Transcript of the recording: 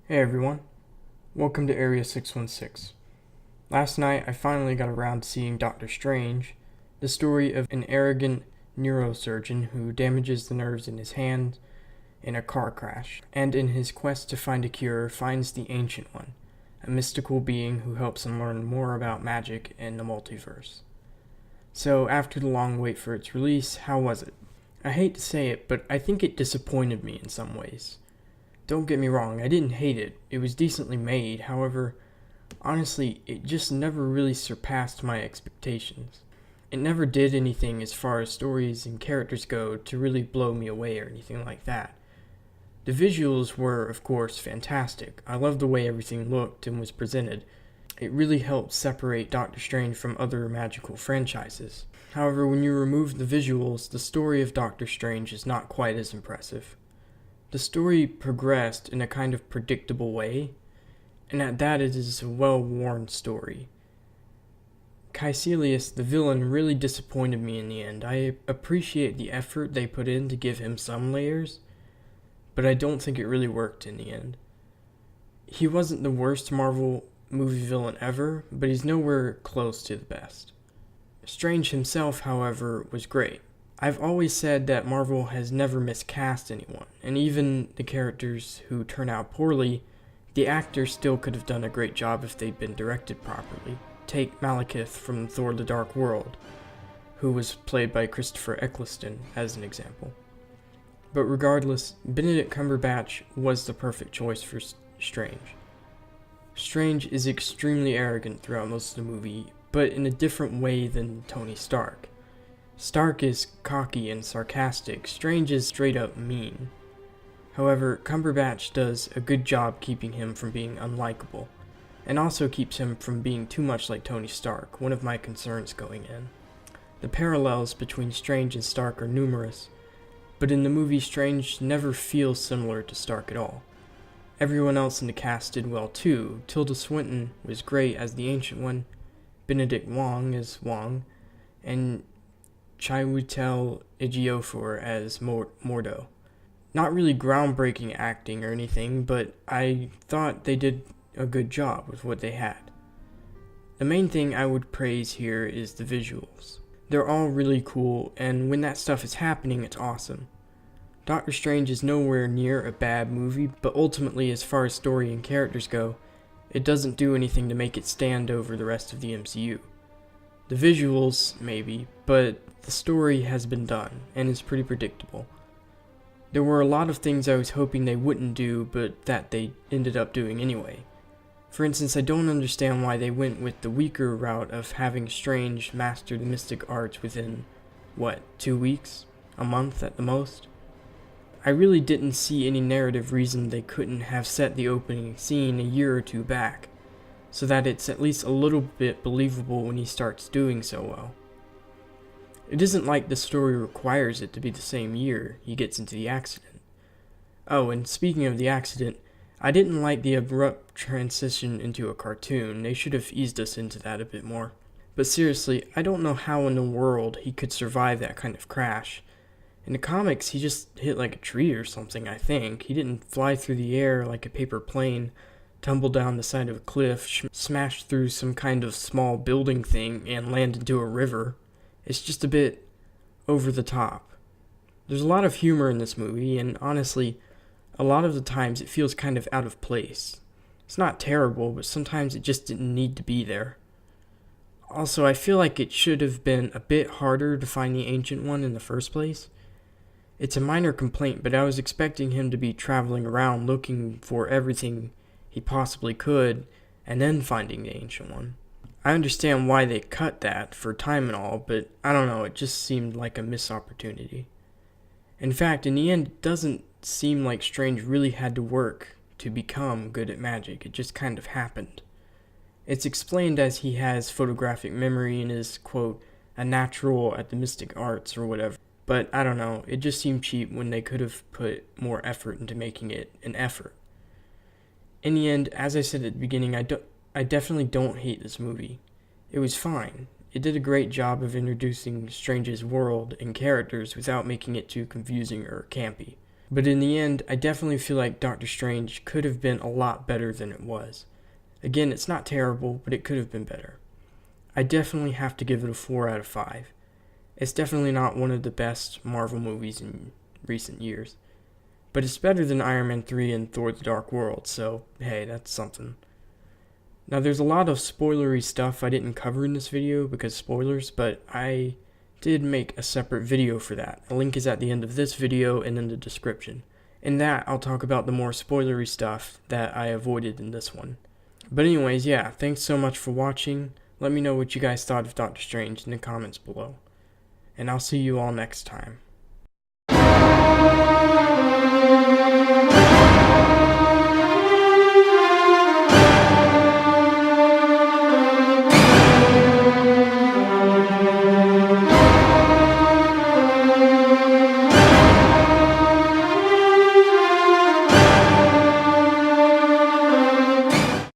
Hey everyone, welcome to Area 616. Last night I finally got around to seeing Doctor Strange, the story of an arrogant neurosurgeon who damages the nerves in his hand in a car crash, and in his quest to find a cure finds the Ancient One, a mystical being who helps him learn more about magic and the multiverse. So after the long wait for its release, how was it? I hate to say it, but I think it disappointed me in some ways. Don't get me wrong, I didn't hate it. It was decently made, however, honestly, it just never really surpassed my expectations. It never did anything as far as stories and characters go to really blow me away or anything like that. The visuals were, of course, fantastic. I loved the way everything looked and was presented. It really helped separate Doctor Strange from other magical franchises. However, when you remove the visuals, the story of Doctor Strange is not quite as impressive. The story progressed in a kind of predictable way, and at that it is a well-worn story. Caecilius, the villain, really disappointed me in the end. I appreciate the effort they put in to give him some layers, but I don't think it really worked in the end. He wasn't the worst Marvel movie villain ever, but he's nowhere close to the best. Strange himself, however, was great. I've always said that Marvel has never miscast anyone, and even the characters who turn out poorly, the actors still could have done a great job if they'd been directed properly. Take Malekith from Thor: The Dark World, who was played by Christopher Eccleston, as an example. But regardless, Benedict Cumberbatch was the perfect choice for Strange. Strange is extremely arrogant throughout most of the movie, but in a different way than Tony Stark. Stark is cocky and sarcastic, Strange is straight up mean. However, Cumberbatch does a good job keeping him from being unlikable, and also keeps him from being too much like Tony Stark, one of my concerns going in. The parallels between Strange and Stark are numerous, but in the movie Strange never feels similar to Stark at all. Everyone else in the cast did well too. Tilda Swinton was great as the Ancient One, Benedict Wong as Wong, and Chiwetel Ejiofor as Mordo. Not really groundbreaking acting or anything, but I thought they did a good job with what they had. The main thing I would praise here is the visuals. They're all really cool, and when that stuff is happening, it's awesome. Doctor Strange is nowhere near a bad movie, but ultimately, as far as story and characters go, it doesn't do anything to make it stand over the rest of the MCU. The visuals, maybe, but the story has been done, and is pretty predictable. There were a lot of things I was hoping they wouldn't do, but that they ended up doing anyway. For instance, I don't understand why they went with the weaker route of having Strange master the mystic arts within, 2 weeks? A month at the most? I really didn't see any narrative reason they couldn't have set the opening scene a year or two back, so that it's at least a little bit believable when he starts doing so well. It isn't like the story requires it to be the same year he gets into the accident. Oh, and speaking of the accident, I didn't like the abrupt transition into a cartoon. They should have eased us into that a bit more. But seriously, I don't know how in the world he could survive that kind of crash. In the comics, he just hit like a tree or something, I think. He didn't fly through the air like a paper plane, tumble down the side of a cliff, smash through some kind of small building thing, and land into a river. It's just a bit over the top. There's a lot of humor in this movie, and honestly, a lot of the times it feels kind of out of place. It's not terrible, but sometimes it just didn't need to be there. Also, I feel like it should have been a bit harder to find the Ancient One in the first place. It's a minor complaint, but I was expecting him to be traveling around looking for everything he possibly could, and then finding the Ancient One. I understand why they cut that for time and all, but I don't know, it just seemed like a missed opportunity. In fact, in the end, it doesn't seem like Strange really had to work to become good at magic. It just kind of happened. It's explained as he has photographic memory and is, quote, a natural at the mystic arts or whatever. But I don't know, it just seemed cheap when they could have put more effort into making it an effort. In the end, as I said at the beginning, I definitely don't hate this movie. It was fine. It did a great job of introducing Strange's world and characters without making it too confusing or campy. But in the end, I definitely feel like Doctor Strange could have been a lot better than it was. Again, it's not terrible, but it could have been better. I definitely have to give it a 4 out of 5. It's definitely not one of the best Marvel movies in recent years. But it's better than Iron Man 3 and Thor the Dark World, so hey, that's something. Now there's a lot of spoilery stuff I didn't cover in this video because spoilers, but I did make a separate video for that. The link is at the end of this video and in the description. In that, I'll talk about the more spoilery stuff that I avoided in this one. But anyways, yeah, thanks so much for watching. Let me know what you guys thought of Doctor Strange in the comments below. And I'll see you all next time.